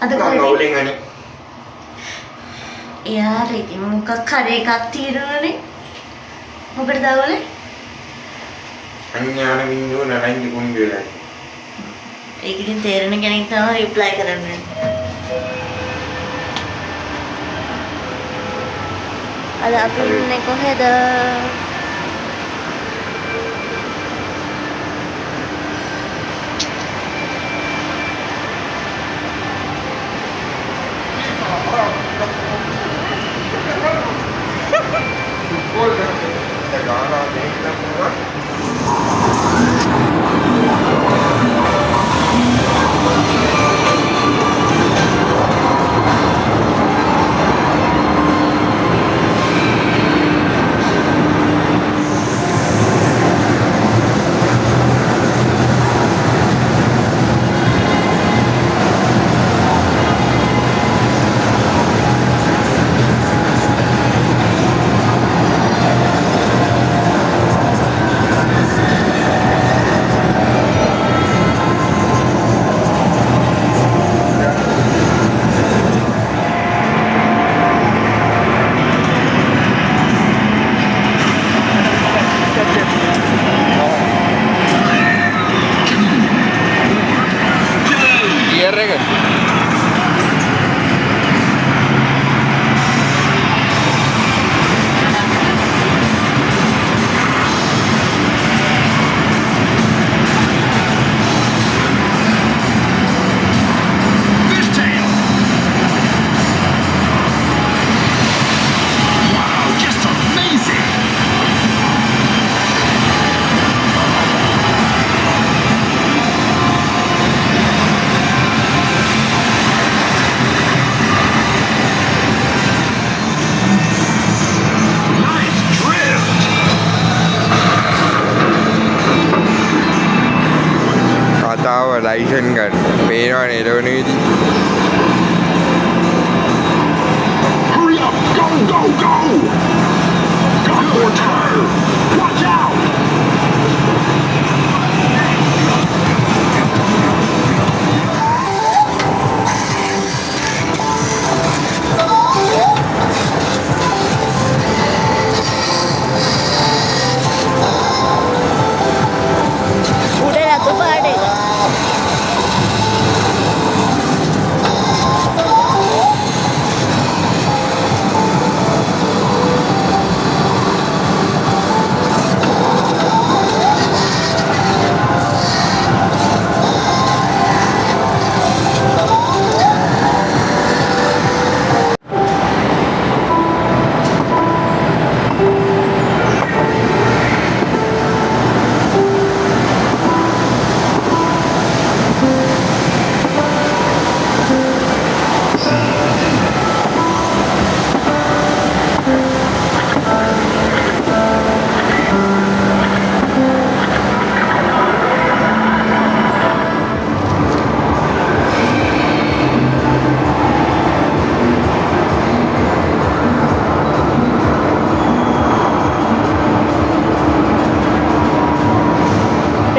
අද කවුලෙන් අනේ. යාර ඉතින් මොකක් හරි එකක් තියෙනවනේ. මොකටද අවුලේ? අඥාන බින්දුව නරංගි කුංජ වෙලා. ඒක ඉතින් තේරෙන කෙනෙක් තමයි රිප්ලයි කරන්නේ. අද අපි ඉන්නේ කොහෙද? ලයිසන් ගන්න පේනවනේ එළවන විදි. Hurry up! Go, go, go! Got more tire! Watch out! Udah aku pada.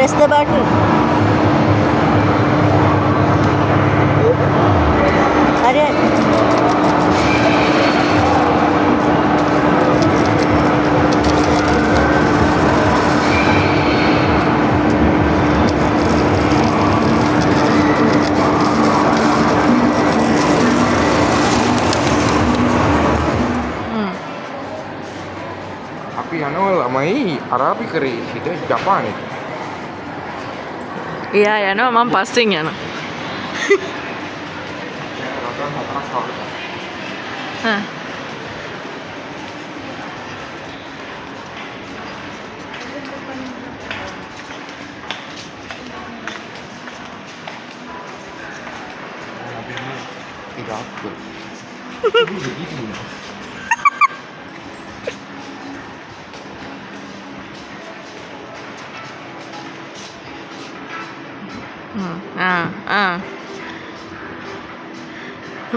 Press the button. Hurry up. අපි යනවා ළමයි අරාබිකරේ සිට ජපානයට. එයා යනවා මම පස්සෙන් යනවා. හා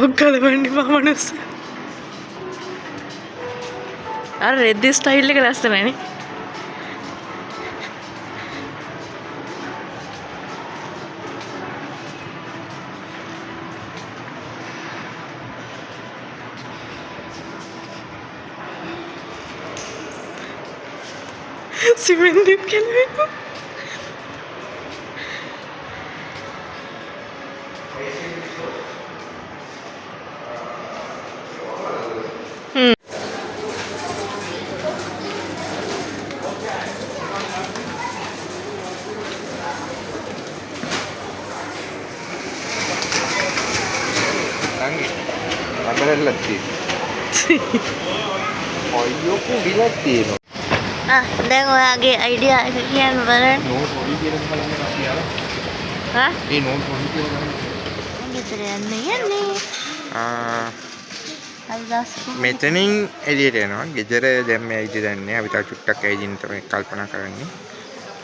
ඔක්කලවන්නේ මනුස්ස අර රෙද්දි ස්ටයිල් එක ලස්සනනේ. සිමෙන්තිත් කැලවෙන්න. නංගි අතරල්ලක් තියෙනවා අයියෝ කුඩිලක් තියෙනවා දැන් ඔයාගේ අයිඩියා එක කියන්න බලන්න. නෝට් පොඩි කියලා බලන්න කියලා හා? ඒ නෝට් පොඩි කියලා බලන්න ගෙදර යන්නේ. අද දවසක මෙතනින් එළියට යනවා ගෙදර දැන් මේ ඇයිද දන්නේ අපි තව චුට්ටක් ඇයිදින් තමයි කල්පනා කරන්නේ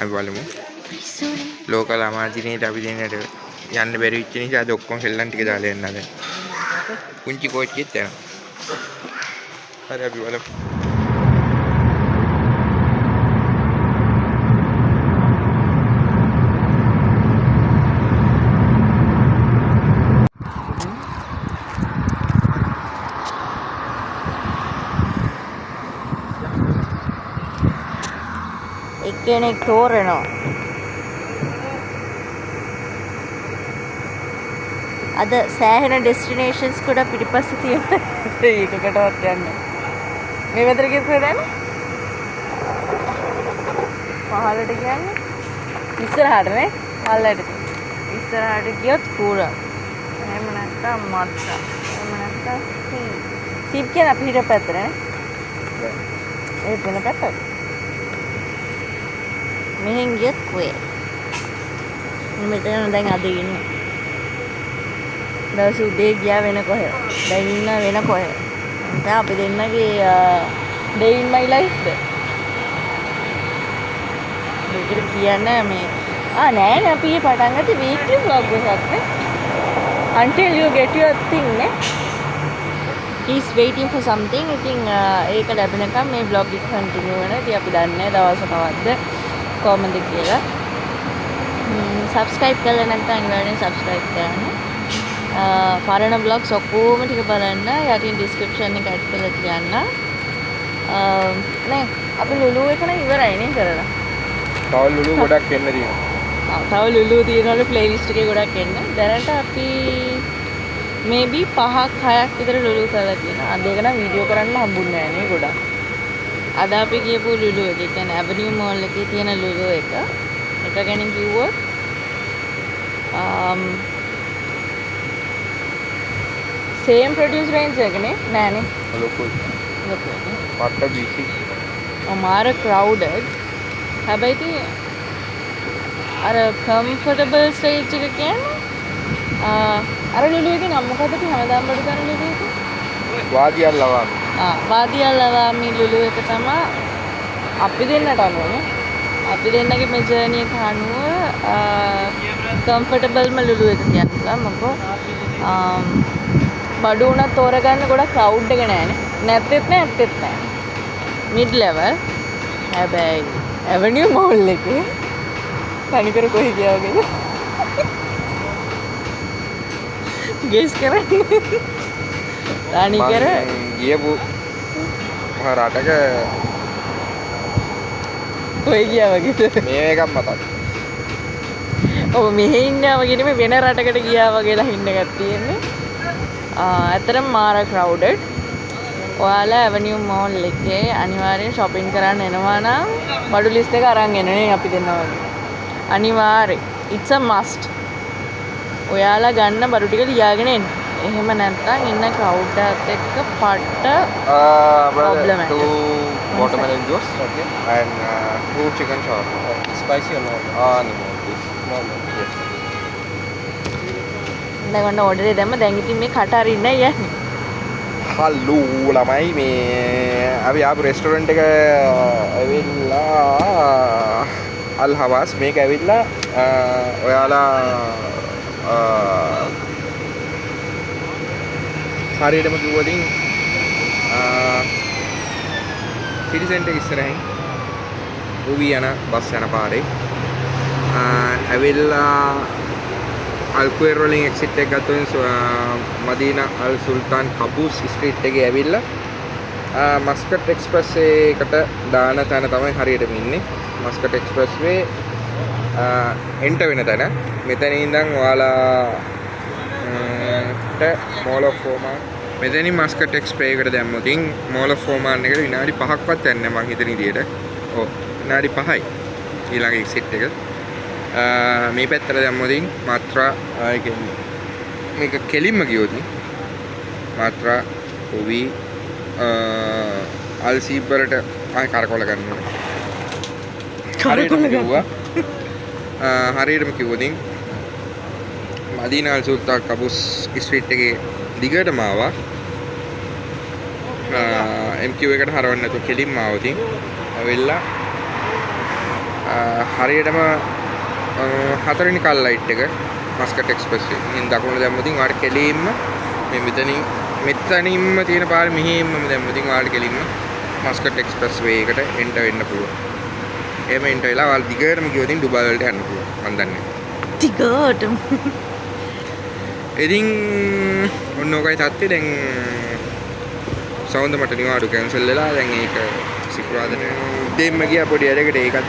අපි බලමු පිස්සුනේ. ලෝකල් අමාත්‍යනේට අපි දෙන්නට යන්න බැරි වෙච්ච නිසා අද ඔක්කොම සෙල්ලම් ටික දාලා යන්න දැන් පුංචි කෝච්චියෙත් යනවා හරි අපි බලමු එක්කෙනෙක් තෝරනවා. අද සෑහෙන ඩෙස්ටිනේෂන්ස් කොට පිටිපස්සේ තියෙන ඒකකටවත් යන්න. මේ වෙතර ගියත් දැන් පහලට කියන්නේ ඉස්සරහට නේ පහලට ඉස්සරහට ගියොත් කුරා එහෙම නැත්නම් මත්තා එහෙම නැත්නම් සීප් කියන අපිට පැත්තට නේ ඒ වෙන පැත්තට මෙහෙන් ගියත් කොහෙද? මෙතන දැන් අද ඉන්නේ. දවස් උදේ ගියා වෙන කොහෙද? දැන් ඉන්න වෙන කොහෙද? දැන් අපි දෙන්නගේ day in my life ද? මේකට කියන්නේ මේ නෑ නේ අපි පටන් ගත්තේ weekly vlog එකක් නේ. Until you get your thing නේ. He's waiting for something. ඉතින් ඒක ලැබෙනකම් මේ vlog එක continue වෙනවා. ඉතින් අපි දන්නේ දවස කවද්ද කොහමද කියලා. subscribe කරලා නැත්නම් අනිවාර්යෙන් subscribe කරන්න. පරණ vlogs ඔක්කොම ටික බලන්න. යටින් description එක add කරලා තියන්න. නේ අපි ලුලු එක නම් ඉවරයි නේ කරලා. තව ලුලු ගොඩක් එන්න තියෙනවා. තව ලුලු තියෙනවලු playlist එකේ ගොඩක් එන්න. දැනට අපි maybe 5ක් 6ක් විතර ලුලු කරලා තියෙනවා. අද ඒක නම් වීඩියෝ කරන්න හම්බුන්නේ නැහැ නේ ගොඩක්. අද අපි ගියපු ලුලු එක කියන්නේ Avenue Mall එකේ තියෙන ලුලු එක. එක ගැන කිව්වොත් same produce range එකනේ නෑනේ. ලොකුයි. ලොකුයි. පට්ට බිසි. මාර crowded. හැබැයි ඉතින් අර comfortable stage එක කියන්නේ අර ලුලු එකේ නම මොකද්ද අපි හැමදාම බඩු කරන ලුලු එක? වාදියල් ලවාමි. වාදියල් ලවාමි ලුලු එක තමයි අපි දෙන්නට අනුවනේ. අපි දෙන්නගේ මේ ජර්නි එක අනුව කම්ෆර්ටබල්ම ලුලු එක කියන්න මොකෝ බඩු උනත් තෝරගන්න ගොඩක් ක්‍රවුඩ් එක නෑනේ. නැත්තෙත් නෑ ඇත්තෙත් නෑ. Mid level. හැබැයි ඇවනියු මෝල් එකේ තනිකර කොහේ ගියා වගේද? ගේස් කරන්නේ. තනිකර ගියපු මහ රටක කොහේ ගියා වගේද? මේ එකක් මතක්. ඔව් මෙහෙ ඉන්නවා වගේ නෙමෙයි වෙන රටකට ගියා වගේලා හින්න එකක් තියෙන්නේ. ඇත්තටම මාර crowded. ඔයාලා Avenue Mall එකේ අනිවාර්යෙන් shopping කරන්න එනවා නම් බඩු list එක අරන් එනනේ අපි දෙන්නා වගේ. අනිවාර්යෙන්. It's a must. ඔයාලා ගන්න බඩු ටික ලියාගෙන එන්න. එහෙම නැත්නම් ඉන්න crowd එකත් එක්ක පට්ට problem two watermelon juice, okay, and two chicken shawarma. Spicy or normal? No, please. Normal. Yes. දැන් ඔන්න order එක දැම්ම. දැන් ඉතින් මේ කට අරින්න යන්නේ. හලෝ ළමයි මේ අපි ආපු රෙස්ටෝරන්ට් එක ඇවිල්ලා අල් හවාස් මේක ඇවිල්ලා ඔයාලා හරියටම කිව්වොත් සිටි සෙන්ටර් එක ඉස්සරහින් ඌවි යන බස් යන පාරේ ඇවිල්ලා අල්කුවෙර් වලින් එක්සිට් එක ගත්තොත් මදීනා අල් සුල්තාන් කබූස් ස්ට්‍රීට් එකේ ඇවිල්ලා මස්කට් එක්ස්ප්‍රස් එකට දාන තැන තමයි හරියටම ඉන්නේ. මස්කට් එක්ස්ප්‍රස් වේ එන්ටර් වෙන තැන. මෙතන ඉඳන් ඔයාලා මෝල් ඔෆ් ෆෝමාන් මෙතනින් මස්කට් එක්ස්ප්‍රේ එකට දැම්මොත් මෝල් ඔෆ් ෆෝමාන් එකට විනාඩි 5ක්වත් යන්නේ නැහැ මං හිතන විදියට. ඔව් විනාඩි 5යි ඊළඟ එක්සිට් එක. මේ පැත්තට දැම්මොත් මාත්‍රා මේක කෙලින්ම ගියොත් මාත්‍රා ඔවි අල්සීප් වලට ආය කරකවල ගන්න ඕනේ. හරියටම කිව්වා. හරියටම කිව්වොත් මදීනා අල් සුල්තාන් කබුස් ස්ට්‍රීට් එකේ දිගටම ආවා. MQ එකට හරවන්න නැතුව කෙලින්ම ආවොත් ඇවිල්ලා හරියටම හතරවෙනි කල් ලයිට් එක මස්කට් එක්ස්ප්‍රස් එකෙන් දකුණට දැම්මොත් ඔයාලට කෙලින්ම මේ මෙතනින්ම තියෙන පාරේ මෙහෙම්ම දැම්මොත් ඔයාලට කෙලින්ම මස්කට් එක්ස්ප්‍රස් වේ එකට එන්ටර් වෙන්න පුළුවන්. එහෙම එන්ටර් වෙලා ඔයාලා දිගටම ගියොත් ඩුබායි වලට යන්න පුළුවන්. මම දන්නේ. දිගටම. ඉතින් ඔන්න ඔකයි තත්ත්වය. දැන් සවුන්ද මට නිවාඩු කැන්සල් වෙලා දැන් ඒක සිකුරාදට දෙන්න ගියා පොඩි වැඩකට. ඒකත්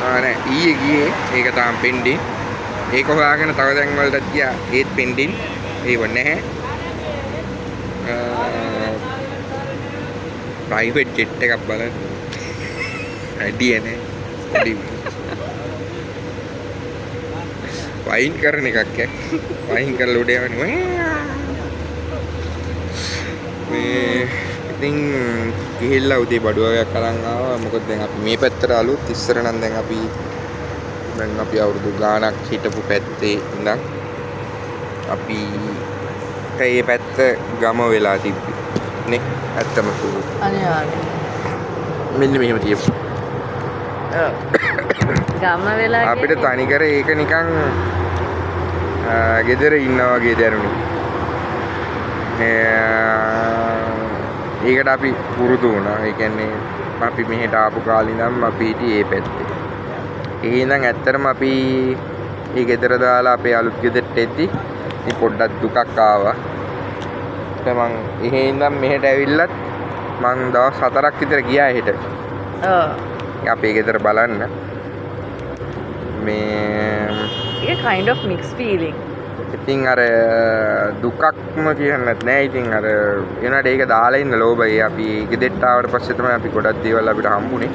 නෑ ඊයේ ගියේ ඒක තාම පෙන්ඩින්. ඒක හොයාගෙන තව දැන් වලටත් ගියා ඒත් පෙන්ඩින්. ඒව නැහැ. ප්‍රයිවට් ජෙට් එකක් බලන්න. වැඩියනේ. වයින් කරන එකක් ඈ. වයින් කරලා උඩ යවන්නේ. මේ ඉතින් ගිහිල්ලා උදේ බඩුවගයක් අරන් ආවා. මොකද දැන් අපි මේ පැත්තට අලුත්. ඉස්සර නම් දැන් අපි අවුරුදු ගාණක් හිටපු පැත්තේ ඉඳන් අපි ඒ පැත්ත ගම වෙලා තිබ්බේ නේ. ඇත්තම කිව්වොත් අනිවාර්යයෙන්. මෙන්න මෙහෙම තියපු. ගම වෙලා අපිට තනිකර ඒක නිකන් ගෙදර ඉන්නා වගේ දැනුනේ. ඒකට අපි පුරුදු වුණා. ඒ කියන්නේ අපි මෙහෙට ආපු කාලේ ඉඳන් අපි හිටියේ ඒ පැත්තේ. ඒ ඉඳන් ඇත්තටම අපි මේ ගෙදර දාලා අපේ අලුත් ගෙදරට එද්දි පොඩ්ඩක් දුකක් ආවා. මං එහෙ ඉඳන් මෙහෙට ඇවිල්ලත් මං දවස් 4ක් විතර ගියා එහෙට. අපේ ගෙදර බලන්න. මේ ඒක kind of mixed feeling. ඉතින් අර දුකක්ම කියන්නත් නෑ. ඉතින් අර එනවාට ඒක දාලා ඉන්න ලෝභය. අපි ගෙදරට ආවට පස්සේ තමයි අපි ගොඩක් දේවල් අපිට හම්බුනේ.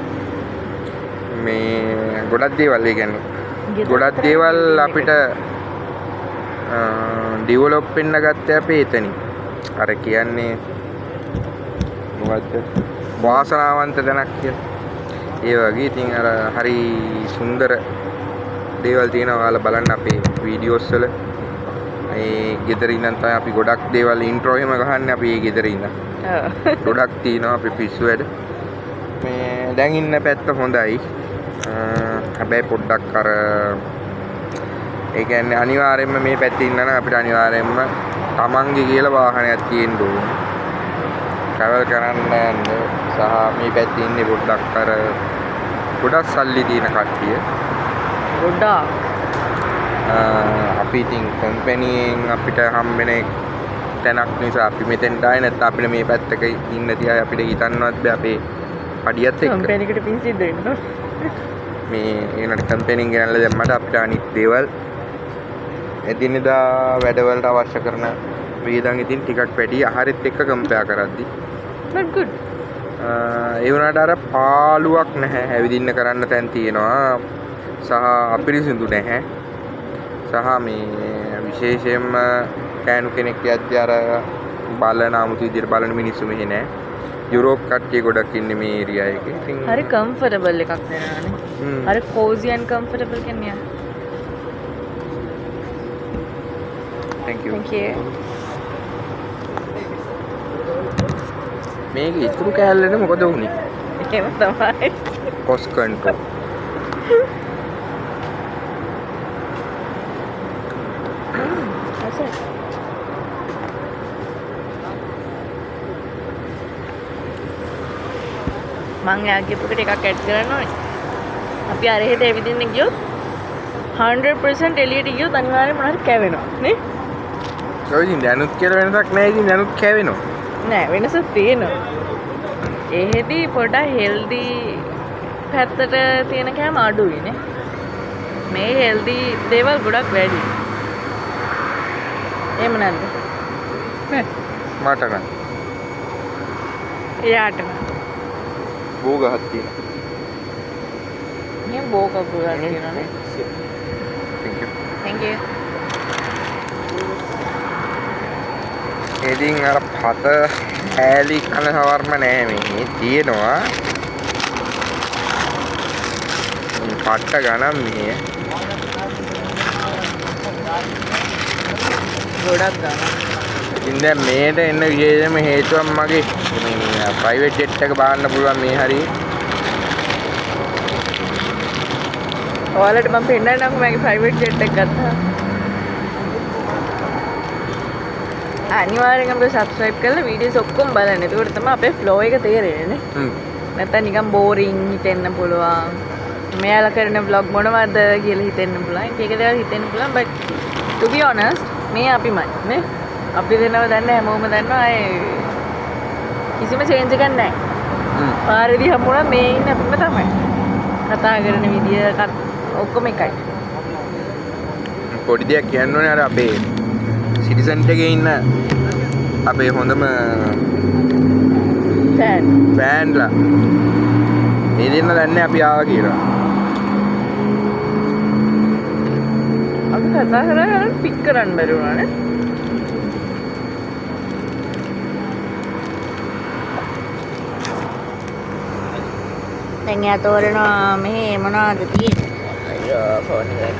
මේ ගොඩක් දේවල් ඒ කියන්නේ ගොඩක් දේවල් අපිට ඩෙවලොප් වෙන්න ගත්තේ අපි එතනින්. අර කියන්නේ මොකද්ද? වාසනාවන්ත තැනක් කියලා. ඒ වගේ ඉතින් අර හරි සුන්දර දේවල් තියෙනවා. ඔයාලා බලන්න අපේ වීඩියෝස් වල. ඒ ගෙදර ඉඳන් තමයි අපි ගොඩක් දේවල් ඉන්ට්‍රෝ එහෙම ගහන්නේ අපි ඒ ගෙදර ඉඳන්. ගොඩක් තියෙනවා අපි පිස්සු වැඩ. මේ දැන් ඉන්න පැත්ත හොඳයි. හැබැයි පොඩ්ඩක් අර ඒ කියන්නේ අනිවාර්යයෙන්ම මේ පැත්තේ ඉන්න නම් අපිට අනිවාර්යයෙන්ම තමන්ගේ කියලා වාහනයක් තියෙන්න ඕනේ. ට්‍රැවල් කරන්න යන්න සහ මේ පැත්තේ ඉන්නේ පොඩ්ඩක් අර ගොඩක් සල්ලි තියෙන කට්ටිය. ගොඩක් අපි ඉතින් කම්පැනියෙන් අපිට හම්බෙන තැනක් නිසා අපි මෙතෙන්ට ආයේ නැත්නම් අපිට මේ පැත්තක ඉන්න තියා අපිට හිතන්නවත් බෑ අපේ පඩියත් එක්ක. කම්පැනිකට පින් සිද්ධ වෙනවා. මේ ඒනට කම්පැනියෙන් ගෙනල්ලා දැම්මට අපිට අනිත් දේවල් එදිනෙදා වැඩවලට අවශ්‍ය කරන වියදම් ඉතින් ටිකක් වැඩි ආහාරෙත් එක්ක කම්පෙයාර් කරද්දි. not good. ඒ වුණාට අර පාළුවක් නැහැ. ඇවිදින්න කරන්න තැන් තියෙනවා. සහ අපිරිසිදු නැහැ. සහ මේ විශේෂයෙන්ම කෑනු කෙනෙක් යද්දී අර බලන 아무තු විදිහට බලන මිනිස්සු මෙහෙ නැහැ. යුරෝප් කට්ටිය ගොඩක් ඉන්නේ මේ ඒරියා එකේ. ඉතින් හරි කම්ෆර්ටබල් එකක් දෙනවානේ. හරි cozy and comfortable කියන්නේ. thank you. thank you. මේක ඉතුරු කෑල්ලනේ මොකද වුනේ? එහෙම තමයි. cost control. මං යාගේ පොකට එකක් ඇඩ් කරන්න ඕනේ. අපි අර එහෙට ඇවිදින්න ගියොත් 100% එළියට ගියොත් අනිවාර්යයෙන්ම මොනවාරි කැවෙනවා නේ? ඔය ඉතින් දැනුත් කියලා වෙනසක් නැහැ. ඉතින් දැනුත් කැවෙනවා. නෑ වෙනසක් තියෙනවා. එහෙදි පොඩ්ඩක් හෙල්දි පැත්තට තියෙන කෑම අඩුයිනේ. මේ හෙල්දි දේවල් ගොඩක් වැඩි. එහෙම නැද්ද? මට නම් එයාට බෝ ගහක් තියෙනවා. මේ බෝක පුරා කියනනේ. thank you. thank you. ඉතින් අර පත ඇලි කන සවර්ම නෑ මේ තියෙනවා. පට්ට ගණන් මේ ගොඩක් ගන්න. ඉතින් දැන් මේට එන්න විශේෂම හේතුවක් මගේ මේ ප්‍රයිවට් ජෙට් එක බාන්න පුළුවන් මේ හරිය. ඔයාලට මම පෙන්නන්නම් මගේ ප්‍රයිවට් ජෙට් එක ගත්තා. අනිවාර්යෙන් අපිට subscribe කරලා වීඩියෝස් ඔක්කොම බලන්න. ඒකට තමයි අපේ flow එක තේරෙන්නේ නේ. නැත්නම් නිකන් boring හිතෙන්න පුළුවන්. මෙයාලා කරන vlog මොනවද කියලා හිතෙන්න පුළුවන්. ඒක දේවල් හිතෙන්න පුළුවන්. but to be honest මේ අපිමයි නේ. අපි දෙනව දන්නේ හැමෝම දන්නවා කිසිම change එකක් නැහැ. පාරේදී හම්බුණා මේ ඉන්න අපිම තමයි. කතා කරන විදිය ඔක්කොම එකයි. පොඩි දෙයක් කියන්න ඕනේ අර අපේ සිටිසන් එකේ ඉන්න අපේ හොඳම ෆෑන්ලා මේ දෙන්න දන්නේ අපි ආවා කියලා. අපි කතා කරලා පික් කරන්න බැරි වුණානේ. දැන් යා තෝරනවා මෙහි මොනවද තියෙන්නේ? අයියෝ ෆෝන් එක.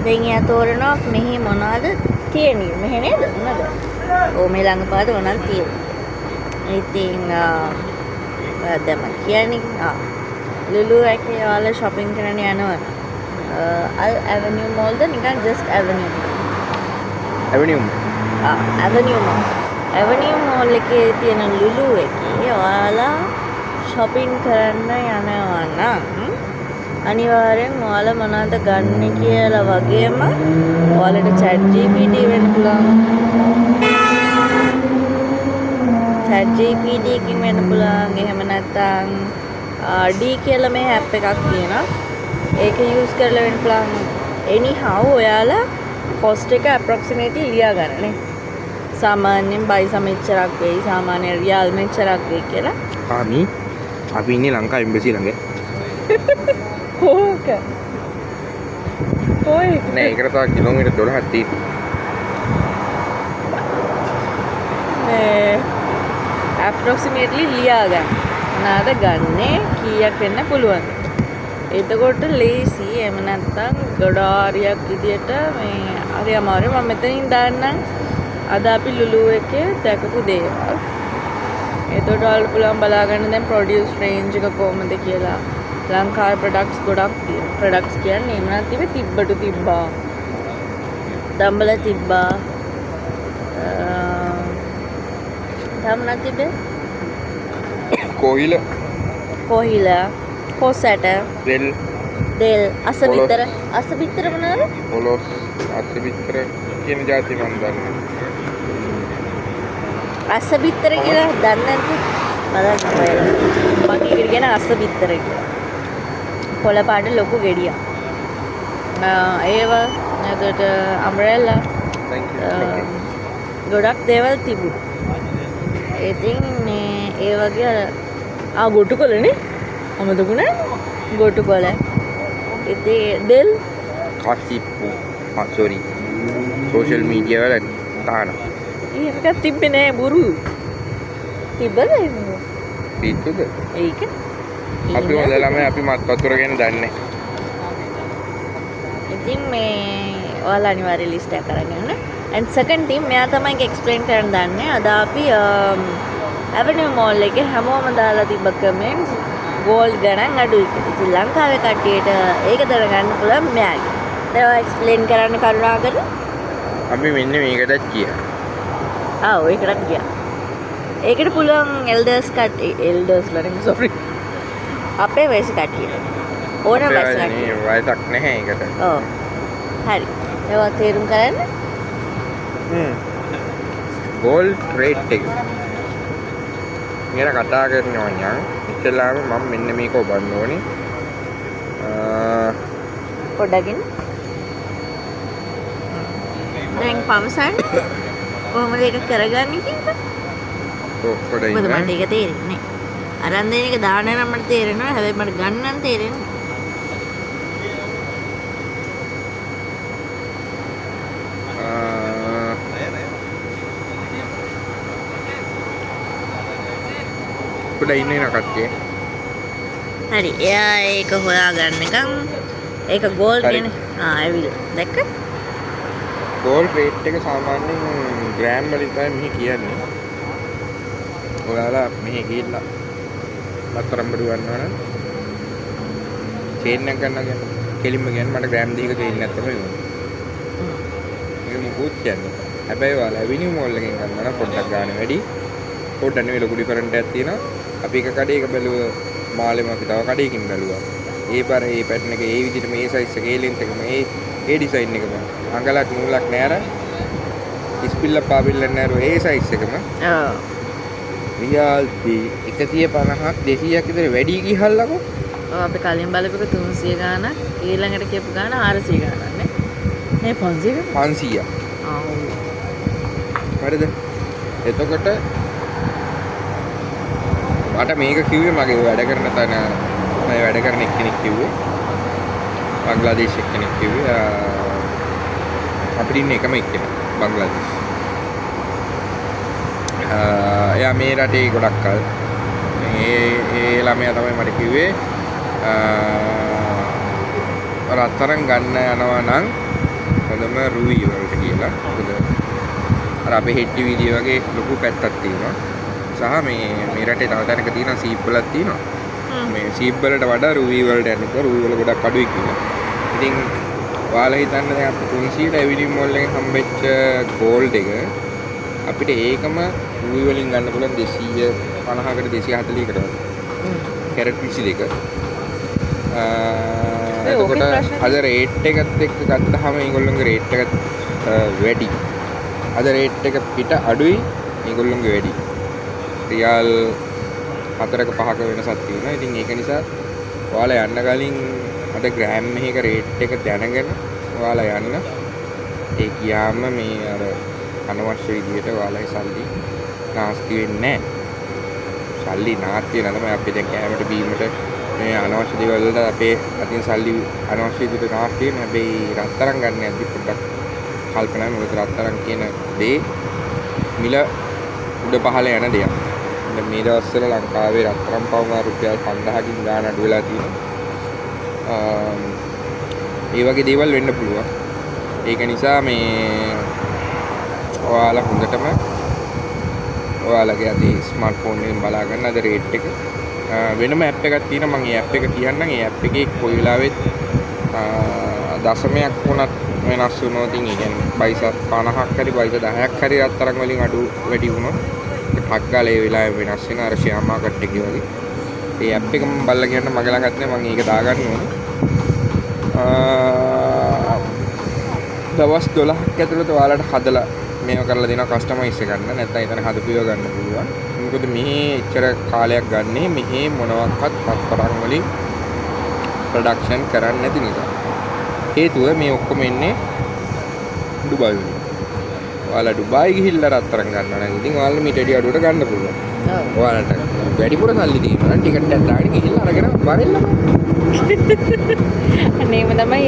දැන් යා තෝරනවා මෙහි මොනවද තියෙන්නේ? මෙහෙ නේද? මොනවද? ඕ මේ ළඟ පාද මොනවද තියෙන්නේ? ඉතින් දැන් මම කියන්නේ ලුලු එකේ ඔයාලා shopping කරන්න යනවා. අල් ඇවෙනියු මෝල්ද නිකන් just ඇවෙනියු. ඇවෙනියු. ඇවෙනියු මෝල්. ඇවෙනියු මෝල් එකේ තියෙන ලුලු එකේ ඔයාලා shopping කරන්න යනවා නම් අනිවාර්යෙන් ඔයාලා මොනවද ගන්න කියලා වගේම ඔයාලට chat GPT වෙන්න පුළුවන්. chat GPT එකකින් වෙන්න පුළුවන්. එහෙම නැත්නම් D කියලා මේ app එකක් තියෙනවා. ඒක use කරලා වෙන්න පුළුවන්. anyhow ඔයාලා cost එක approximately ලියා ගන්න නේ. සාමාන්‍යයෙන් බයිසා මෙච්චරක් වෙයි, සාමාන්‍ය රියල් මෙච්චරක් වෙයි කියලා. අපි ඉන්නේ ලංකා එම්බසි ළඟ. කොහොක? කොයි? නෑ ඒකට තව කිලෝමීටර් 12ක් තියෙනවා. මේ approximately ලියා ගන්න. මොනවාද ගන්නේ කීයක් වෙන්න පුළුවන්. එතකොට ලේසි. එහෙම නැත්නම් ගොඩාරියක් විදියට මේ හරි අමාරුයි. මම මෙතනින් දාන්නම් අද අපි ලුලු එකේ දැකපු දේවල්. එතකොට ඔයාලට පුළුවන් බලා ගන්න දැන් ප්‍රොඩියුස් රේන්ජ් එක කොහොමද කියලා. ලංකාවේ ප්‍රොඩක්ට්ස් ගොඩක් තියෙනවා. ප්‍රොඩක්ට්ස් කියන්නේ මොනවද තිබ්බේ? තිබ්බටු තිබ්බා. දම්බල තිබ්බා. තමන තිබ්බේ? කොහිල. කොසට. දෙල් අසබිත්තර. අසබිත්තර මොනවාද? පොලොස් අසබිත්තර කියන જાති මම දන්නේ. අසබිත්තර කියලා දන්නේ නැද්ද? බලන්න ඔයාලා. මම ඉගෙන ගන්න අසබිත්තර කියලා. කොළ පාට ලොකු ගෙඩියක්. ඒව එතකොට අම්බ්‍රෙලා. thank you. ගොඩක් දේවල් තිබුණා. ඉතින් මේ ඒ වගේ ගොටුකොළනේ. අමතකුණා ගොටුකොළ. ඉතින් දෙල් කසිප්පු. sorry. social media වල තාන. ඒකක් තිබ්බේ නෑ බොරු. තිබ්බද ඒක? පිටුද? ඒක. අපි හොඳ ළමයි අපි මත් වතුර ගැන දන්නේ. ඉතින් මේ ඔයාලා අනිවාර්ය ලිස්ට් එක කරගෙන යන්න. and second team මෙයා තමයි ඒක explain කරන්න දන්නේ. අද අපි Avenue Mall එකේ හැමෝම දාලා තිබ්බ comments gold ගණන් අඩුයි කියලා. ඉතින් ලංකාවේ කට්ටියට ඒක දැනගන්න පුළුවන් මෙයාගේ. ඒවා explain කරන්න කරුණාකර. අපි මෙන්න මේකටත් කියා. ඒකටත් ගියා. ඒකට පුළුවන් elders ලා නෙමෙයි sorry. අපේ වයස කට්ටියට. ඕනම වයස කට්ටියට. වයසක් නැහැ ඒකට. හරි. ඒවා තේරුම් කරන්න. ගෝල්ඩ් රේට් එක ගැන කතා කරනවා නම් ඉතලාම මම මෙන්න මේක ඔබන්න ඕනේ. පොඩ්ඩකින් දැන් පවසන්න කොහොමද ඒක කරගන්නේ කියලා. පොඩ්ඩයි මොකද මට ඒක තේරෙන්නේ නැහැ. අරන් දෙන එක දාන නම් මට තේරෙනවා. හැබැයි මට ගන්න තේරෙන්නේ පොඩ්ඩයි ඉන්නේ නකත්තේ. හරි. එයා ඒක හොයාගන්නකම් ඒක ගෝල්ඩ් හරි. කියන්නේ ඇවිල්ලා. දැක්ක? ගෝල්ඩ් රේට් එක සාමාන්‍යයෙන් ග්‍රෑම් වලින් තමයි මෙහි කියන්නේ. ඔයාලා මෙහි ගිහිල්ලා මතරම් බඩු ගන්නවා නම් චේන් එකක් ගන්නවා කියන්නේ කෙලින්ම කියන්නේ මට ග්‍රෑම් දෙක චේන් එකක් තමයි ඕනේ. ඒක මොකුත් කියන්නේ. හැබැයි ඔයාලා ඇවිනියු මෝල් එකෙන් ගන්නවා නම් පොඩ්ඩක් ගන්න වැඩි. පොඩ්ඩක් නෙවෙයි ලොකු ඩිෆරන්ට් එකක් තියෙනවා. අපි එක කඩේක බැලුව මාළෙම අපි තව කඩේකින් බැලුවා. ඒ පාර ඒ පැටර්න් එක ඒ විදිහට මේ සයිස් එක ඒ ලෙන්ත් එක මේ ඒ ඩිසයින් එකම අඟලක් නූලක් නෑර ඉස්පිල්ල පාවිල්ල නෑර ඒ සයිස් එකම ඔව්. රියල් 150ක් 200ක් විතර වැඩි ගිහල්ලකෝ. ඔව් අපි කලින් බලපු එක 300 ගාණක් ඊළඟට කියපු ගාණ 400 ගාණක් නේ. මේ 500 ගාණ. 500ක්. ඔව්. හරිද? එතකොට මට මේක කිව්වේ මගේ වැඩ කරන තැන මම වැඩ කරන එක්කෙනෙක් කිව්වේ බංග්ලාදේශ එක්කෙනෙක් කිව්වේ අපිට ඉන්න එකම එක්කෙනෙක් බංග්ලාදේශ. එයා මේ රටේ ගොඩක් කල් ඒ ළමයා තමයි මට කිව්වේ රත්තරන් ගන්න යනවා නම් හොඳම රුවි වලට කියලා. මොකද අර අපේ හෙට්ටි වීඩියෝ වගේ ලොකු පැත්තක් තියෙනවා. සහ මේ රටේ තව තැනක තියෙන සීප් වලක් තියෙනවා. මේ සීප් වලට වඩා රුවි වලට යනකොට රුවි වල ගොඩක් අඩුයි කියලා. ඉතින් ඔයාලා හිතන්න දැන් අපි 300ට ඇවිනියු මෝල් එකෙන් හම්බෙච්ච ගෝල්ඩ් එක අපිට ඒකම රුවි වලින් ගන්න පුළුවන් 250කට 240කට වගේ. කැරට් 22. එතකොට අද රේට් එකත් එක්ක ගත්තාම ඒගොල්ලෝගේ රේට් එක වැඩි. අද රේට් එක පිට අඩුයි ඒගොල්ලෝගේ වැඩි. රියල් 4ක 5ක වෙනසක් තියෙනවා. ඉතින් ඒක නිසා ඔයාලා යන්න කලින් අද ග්‍රෑම් එකක රේට් එක දැනගෙන ඔයාලා යන්න. ඒ කියාම මේ අර අනවශ්‍ය විදියට ඔයාලගේ සල්ලි නාස්ති වෙන්නේ නැහැ. සල්ලි නාස්ති වෙන තමයි අපි දැන් කෑමට බීමට මේ අනවශ්‍ය දේවල් වලට අපේ අතින් සල්ලි අනවශ්‍ය විදියට නාස්ති වෙන. හැබැයි රත්තරන් ගන්න යද්දි පොඩ්ඩක් කල්පනා කරන්න. මොකද රත්තරන් කියන දේ මිල උඩ පහළ යන දෙයක්. මේ දවස්වල ලංකාවේ රත්තරන් පවුම රුපියල් 5000කින් ගාන අඩු වෙලා තියෙනවා. ඒ වගේ දේවල් වෙන්න පුළුවන්. ඒක නිසා මේ ඔයාලා හොඳටම ඔයාලගේ අතේ ස්මාර්ට්ෆෝන් එකෙන් බලා ගන්න අද රේට් එක. වෙනම ඇප් එකක් තියෙනවා. මම ඒ ඇප් එක කියන්නම්. ඒ ඇප් එකේ කොයි වෙලාවෙත් දශමයක් වුණත් වෙනස් වුණොත් ඉතින් ඒ කියන්නේ පයිස 50ක් හරි පයිස 10ක් හරි රත්තරන් වලින් අඩු වැඩි වුණොත් ටක් ගාලා ඒ වෙලාවෙ වෙනස් වෙන අර ෂෙයා මාකට් එකේ වගේ. ඒ ඇප් එක මම බලලා කියන්න මගේ ළඟත් නෑ. මම ඒක දාගන්න ඕනේ. දවස් 12ක් ඇතුළත ඔයාලට හදලා මේව කරලා දෙනවා කස්ටමයිස් එක ගන්න. නැත්නම් එතන හදපුව ගන්න පුළුවන්. මොකද මෙහි එච්චර කාලයක් ගන්නේ මෙහි මොනවාක්වත් රත්තරන් වලින් ප්‍රොඩක්ෂන් කරන්නේ නැති නිසා. හේතුව මේ ඔක්කොම එන්නේ ඩුබායි වලින්. ඔයාලා ඩුබායි ගිහිල්ලා රත්තරන් ගන්නවා නම් ඉතින් ඔයාලා මීට වැඩි අඩුවට ගන්න පුළුවන්. ඔව්. ඔයාලට වැඩිපුර සල්ලි තියෙනවා නම් ටිකට් එකක් දාගෙන ගිහිල්ලා අරගෙන වරෙල්ලම. අනේම තමයි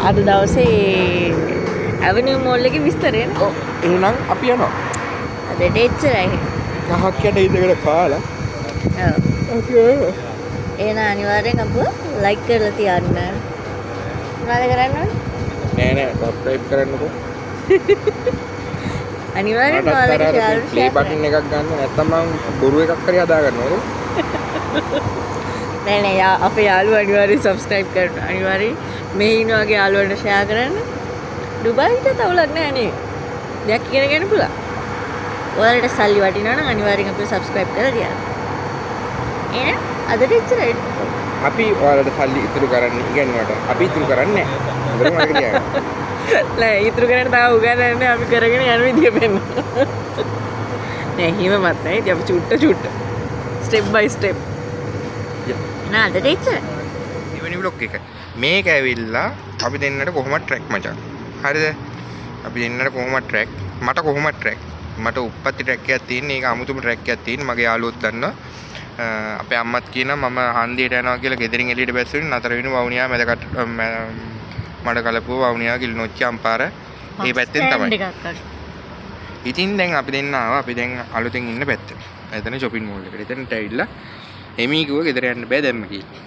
අද දවසේ ඇවනියු මෝල් එකේ විස්තරය නේ. ඔව් එහෙනම් අපි යනවා. අදට එච්චරයි. ගහක් යට ඉඳගෙන කාලා. ඔව්. ඕකේ. එහෙනම් අනිවාර්යෙන් අපව ලයික් කරලා තියන්න. මොනවද කරන්න ඕනේ? නෑ නෑ සබ්ස්ක්‍රයිබ් කරන්නකෝ. අනිවාර්යෙන් ඔයාලගේ ෂෙයාර් ප්ලේ බටන් එකක් ගන්න නැත්නම් මම බොරු එකක් හරි හදා ගන්නවා. නෑ අපේ යාළුවෝ අනිවාර්යෙන් සබ්ස්ක්‍රයිබ් කරන්න. අනිවාර්යෙන් මේ ඉන්න වගේ යාළුවන්ට ෂෙයා කරන්න. ඩුබායිට තවලක් නෑ නේ. දෙයක් ඉගෙන ගන්න පුළුවන්. ඔයාලට සල්ලි වටිනවා නම් අනිවාර්යෙන් අපිව සබ්ස්ක්‍රයිබ් කරලා තියන්න. එහෙනම් අදට එච්චරයි. අපි ඔයාලට සල්ලි ඉතුරු කරන්න ඉගෙනුවට අපි ඉතුරු කරන්නේ නැහැ. මොකද මම කියන්නේ. නෑ ඉතුරු කරන්න තාම උගන්වන්නේ අපි කරගෙන යන විදිය පෙන්න. නෑ හිමවත් නෑ ඉතින් අපි චුට්ට ස්ටෙප් බයි ස්ටෙප්. නාද දෙච්චර. ඉවනි බ්ලොග් එක. මේක ඇවිල්ලා අපි දෙන්නට කොහොමද ට්‍රැක් මචං. හරිද? අපි දෙන්නට කොහොමද ට්‍රැක්? මට කොහොමද ට්‍රැක්? මට උප්පත්ති ට්‍රැක් එකක් තියෙන. ඒක අමුතුම ට්‍රැක් එකක් තියෙන. මගේ යාළුවොත් දන්නවා. අපේ අම්මත් කියනවා මම හන්දියට යනවා කියලා ගෙදරින් එළියට බැස්සුනේ නතර වෙන වවුනියා මැදකට මඩ කලපුව වවුනියා කිලිනොච්චි අම්පාර මේ පැත්තෙන් තමයි. ඉතින් දැන් අපි දෙන්න ආවා. අපි දැන් අලුතෙන් ඉන්න පැත්තේ. එතන shopping mall එකට. එතනට ඇවිල්ලා එමී කිව්වා ගෙදර යන්න බෑ දැම්ම කියලා.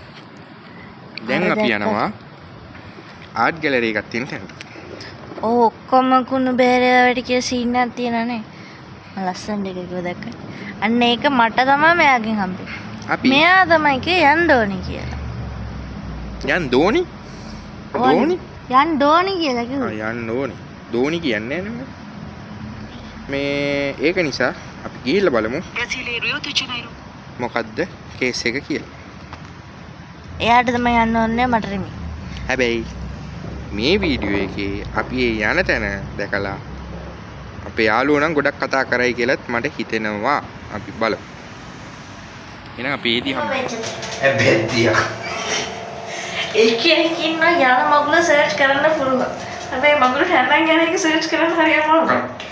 දැන් අපි යනවා ආර්ට් ගැලරි එකක් තියෙන තැනට. ඕ ඔක්කොම කුණු බෑරවට කියලා සීන් එකක් තියෙනනේ. මම ලස්සන දෙයක් කිව්ව දැක්කේ. අන්න ඒක මට තමයි මෙයාගෙන් හම්බෙන්නේ. අපි මෙයා තමයි කිය යන්න ඕනි කියලා. යන් දෝනි? දෝනි? යන්න ඕනි කියලා කිව්වා. යන්න ඕනි. දෝනි කියන්නේ නෑ මේ ඒක නිසා අපි ගිහිල්ලා බලමු. මොකද්ද කේස් එක කියලා. එයාට තමයි යන්න ඕනේ මට නෙමෙයි. හැබැයි මේ වීඩියෝ එකේ අපි ඒ යන තැන දැකලා අපේ යාළුවෝ නම් ගොඩක් කතා කරයි කියලාත් මට හිතෙනවා. අපි බලමු. එහෙනම් අපි ඒදී හම්බ. හැබැයි ඒකෙන් ඉන්න යන මගුල සර්ච් කරන්න පුළුවන්. හැබැයි මගුල හැරන් යන එක සර්ච් කරන්න හරියම අමාරුයි.